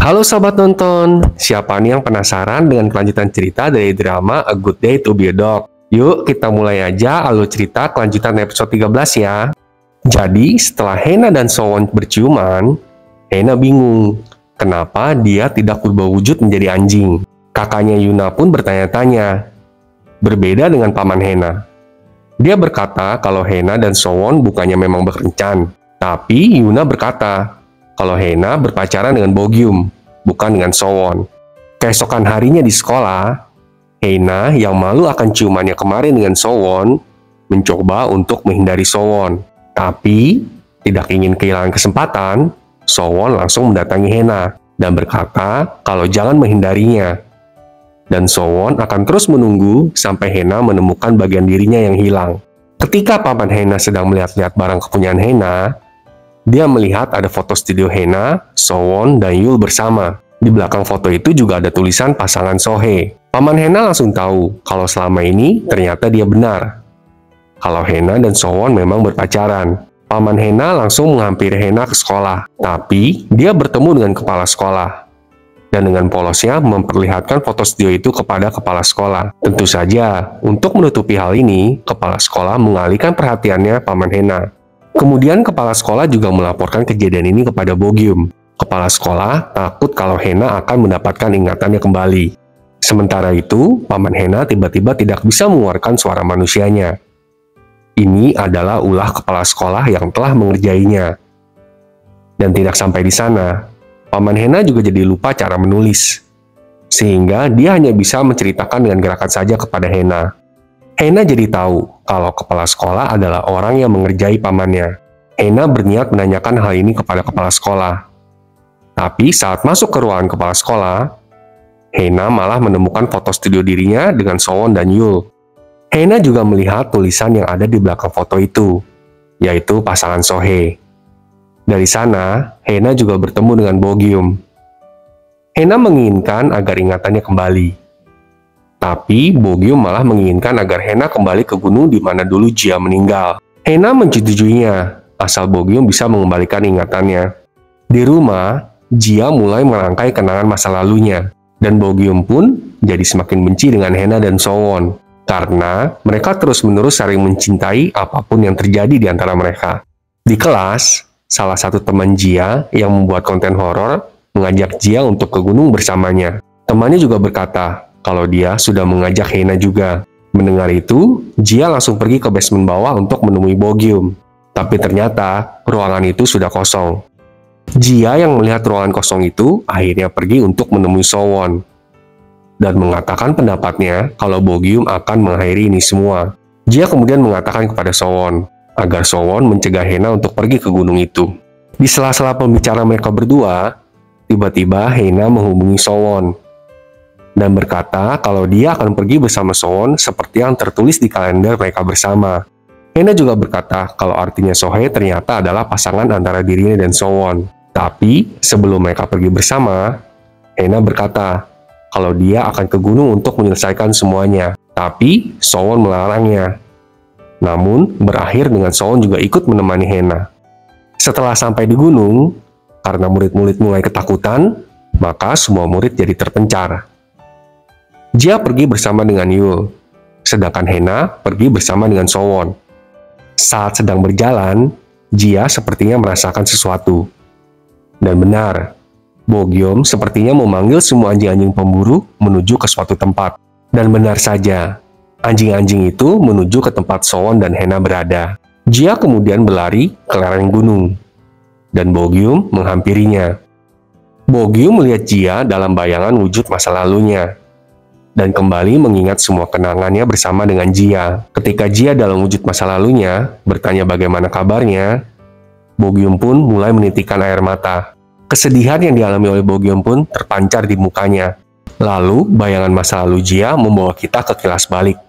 Halo sahabat nonton, siapa nih yang penasaran dengan kelanjutan cerita dari drama A Good Day to Be a Dog? Yuk kita mulai aja alur cerita kelanjutan episode 13 ya. Jadi setelah Hena dan Sowon berciuman, Hena bingung kenapa dia tidak berubah wujud menjadi anjing. Kakaknya Yuna pun bertanya-tanya, berbeda dengan paman Hena. Dia berkata kalau Hena dan Sowon bukannya memang berkencan, tapi Yuna berkata kalau Hena berpacaran dengan Bogyum, bukan dengan Sowon. Keesokan harinya di sekolah, Hena yang malu akan ciumannya kemarin dengan Sowon, mencoba untuk menghindari Sowon. Tapi, tidak ingin kehilangan kesempatan, Sowon langsung mendatangi Hena dan berkata kalau jangan menghindarinya. Dan Sowon akan terus menunggu sampai Hena menemukan bagian dirinya yang hilang. Ketika paman Hena sedang melihat-lihat barang kepunyaan Hena, dia melihat ada foto studio Hena, Sowon, dan Yul bersama. Di belakang foto itu juga ada tulisan pasangan Sohee. Paman Hena langsung tahu kalau selama ini ternyata dia benar. Kalau Hena dan Sowon memang berpacaran. Paman Hena langsung menghampiri Hena ke sekolah. Tapi dia bertemu dengan kepala sekolah. Dan dengan polosnya memperlihatkan foto studio itu kepada kepala sekolah. Tentu saja, untuk menutupi hal ini, kepala sekolah mengalihkan perhatiannya paman Hena. Kemudian kepala sekolah juga melaporkan kejadian ini kepada Bogyum. Kepala sekolah takut kalau Hena akan mendapatkan ingatannya kembali. Sementara itu, paman Hena tiba-tiba tidak bisa mengeluarkan suara manusianya. Ini adalah ulah kepala sekolah yang telah mengerjainya. Dan tidak sampai di sana, paman Hena juga jadi lupa cara menulis. Sehingga dia hanya bisa menceritakan dengan gerakan saja kepada Hena. Hena jadi tahu kalau kepala sekolah adalah orang yang mengerjai pamannya. Hena berniat menanyakan hal ini kepada kepala sekolah. Tapi saat masuk ke ruangan kepala sekolah, Hena malah menemukan foto studio dirinya dengan Sowon dan Yul. Hena juga melihat tulisan yang ada di belakang foto itu, yaitu pasangan Sohee. Dari sana, Hena juga bertemu dengan Bogyum. Hena menginginkan agar ingatannya kembali. Tapi Bogyum malah menginginkan agar Hena kembali ke gunung di mana dulu Jia meninggal. Hena menyetujuinya, asal Bogyum bisa mengembalikan ingatannya. Di rumah, Jia mulai merangkai kenangan masa lalunya, dan Bogyum pun jadi semakin benci dengan Hena dan Sowon, karena mereka terus-menerus saling mencintai apapun yang terjadi di antara mereka. Di kelas, salah satu teman Jia yang membuat konten horor mengajak Jia untuk ke gunung bersamanya. Temannya juga berkata kalau dia sudah mengajak Hena juga. Mendengar itu, Jia langsung pergi ke basement bawah untuk menemui Bogyum. Tapi ternyata, ruangan itu sudah kosong. Jia yang melihat ruangan kosong itu, akhirnya pergi untuk menemui Sowon. Dan mengatakan pendapatnya kalau Bogyum akan mengakhiri ini semua. Jia kemudian mengatakan kepada Sowon, agar Sowon mencegah Hena untuk pergi ke gunung itu. Di sela-sela pembicaraan mereka berdua, tiba-tiba Hena menghubungi Sowon dan berkata kalau dia akan pergi bersama Sowon seperti yang tertulis di kalender mereka bersama. Hena juga berkata kalau artinya Sohee ternyata adalah pasangan antara dirinya dan Sowon. Tapi sebelum mereka pergi bersama, Hena berkata kalau dia akan ke gunung untuk menyelesaikan semuanya. Tapi Sowon melarangnya. Namun berakhir dengan Sowon juga ikut menemani Hena. Setelah sampai di gunung, karena murid-murid mulai ketakutan, maka semua murid jadi terpencar. Jia pergi bersama dengan Yul, sedangkan Hena pergi bersama dengan Sowon. Saat sedang berjalan, Jia sepertinya merasakan sesuatu. Dan benar, Bogyum sepertinya memanggil semua anjing-anjing pemburu menuju ke suatu tempat. Dan benar saja, anjing-anjing itu menuju ke tempat Sowon dan Hena berada. Jia kemudian berlari ke lereng gunung, dan Bogyum menghampirinya. Bogyum melihat Jia dalam bayangan wujud masa lalunya, dan kembali mengingat semua kenangannya bersama dengan Jia. Ketika Jia dalam wujud masa lalunya bertanya bagaimana kabarnya, Bogyum pun mulai menitikkan air mata. Kesedihan yang dialami oleh Bogyum pun terpancar di mukanya. Lalu, bayangan masa lalu Jia membawa kita ke kilas balik.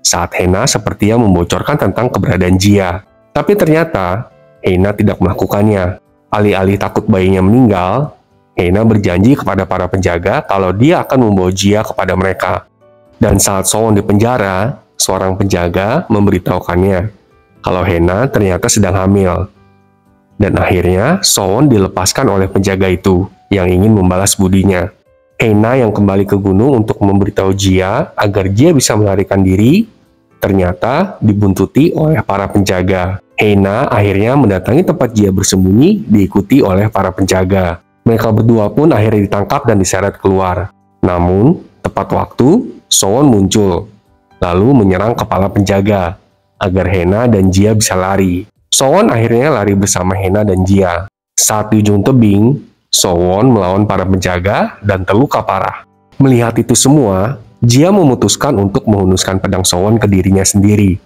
Saat Hena sepertinya membocorkan tentang keberadaan Jia. Tapi ternyata, Hena tidak melakukannya. Alih-alih takut bayinya meninggal, Hena berjanji kepada para penjaga kalau dia akan membawa Jia kepada mereka. Dan saat Sowon di penjara, seorang penjaga memberitahukannya kalau Hena ternyata sedang hamil. Dan akhirnya Sowon dilepaskan oleh penjaga itu. yang ingin membalas budinya. Hena yang kembali ke gunung untuk memberitahu Jia agar Jia bisa melarikan diri, ternyata dibuntuti oleh para penjaga. Hena akhirnya mendatangi tempat Jia bersembunyi, diikuti oleh para penjaga. Mereka berdua pun akhirnya ditangkap dan diseret keluar. Namun, tepat waktu, Sowon muncul, lalu menyerang kepala penjaga, agar Hena dan Jia bisa lari. Sowon akhirnya lari bersama Hena dan Jia. Saat di ujung tebing, Sowon melawan para penjaga dan terluka parah. Melihat itu semua, Jia memutuskan untuk menghunuskan pedang Sowon ke dirinya sendiri.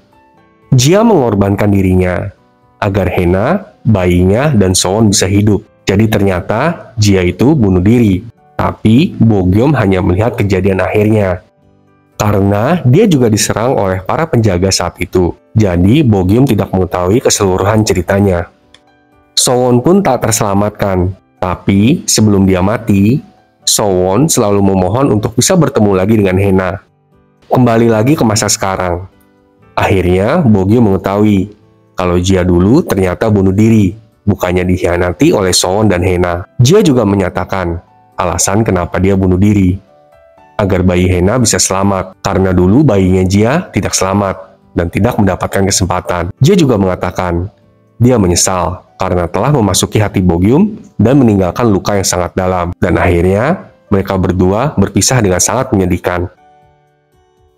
Jia mengorbankan dirinya agar Hena, bayinya, dan Sowon bisa hidup. Jadi ternyata Jia itu bunuh diri. Tapi Bogyum hanya melihat kejadian akhirnya. Karena dia juga diserang oleh para penjaga saat itu. Jadi Bogyum tidak mengetahui keseluruhan ceritanya. Sowon pun tak terselamatkan. Tapi sebelum dia mati, Sowon selalu memohon untuk bisa bertemu lagi dengan Hena. Kembali lagi ke masa sekarang. Akhirnya, Bogyum mengetahui kalau Jia dulu ternyata bunuh diri, bukannya dikhianati oleh Sowon dan Hena. Jia juga menyatakan alasan kenapa dia bunuh diri, agar bayi Hena bisa selamat, karena dulu bayinya Jia tidak selamat dan tidak mendapatkan kesempatan. Jia juga mengatakan dia menyesal karena telah memasuki hati Bogyum dan meninggalkan luka yang sangat dalam, dan akhirnya mereka berdua berpisah dengan sangat menyedihkan.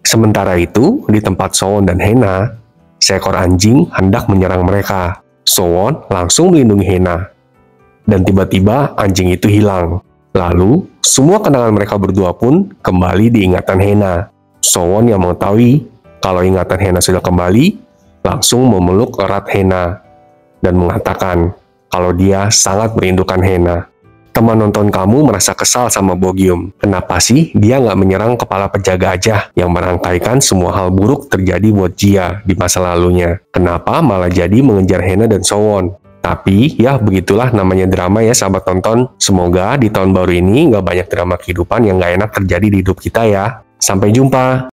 Sementara itu, di tempat Sowon dan Hena, seekor anjing hendak menyerang mereka. Sowon langsung melindungi Hena, dan tiba-tiba anjing itu hilang. Lalu, semua kenangan mereka berdua pun kembali diingatan Hena. Sowon yang mengetahui kalau ingatan Hena sudah kembali, langsung memeluk erat Hena, dan mengatakan kalau dia sangat merindukan Hena. Teman nonton kamu merasa kesal sama Bogyum. Kenapa sih dia nggak menyerang kepala penjaga aja yang merangkaikan semua hal buruk terjadi buat Jia di masa lalunya? Kenapa malah jadi mengejar Hena dan Sowon? Tapi ya begitulah namanya drama ya sahabat tonton. Semoga di tahun baru ini nggak banyak drama kehidupan yang nggak enak terjadi di hidup kita ya. Sampai jumpa!